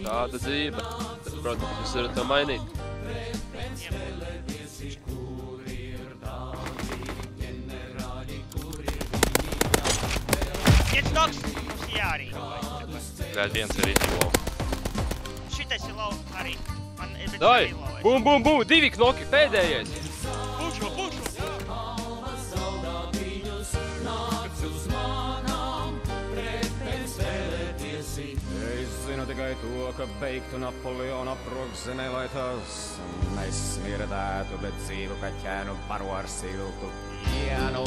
tāda dzīve. Bet, protams, jūs varat to mainīt. Viens noks, mums jārīkojas. Vēl viens ir izlau. Šitais ir lau arī. Man ir bet Dai! Bum, bum, bum! 2 knoki! Pēdējais! Pušu, pušu! Es zinu tikai to, ka beigtu Napoleona progzemē, lai tās nesmirdētu, bet dzīvu kaķēnu baro ar siltu pienu.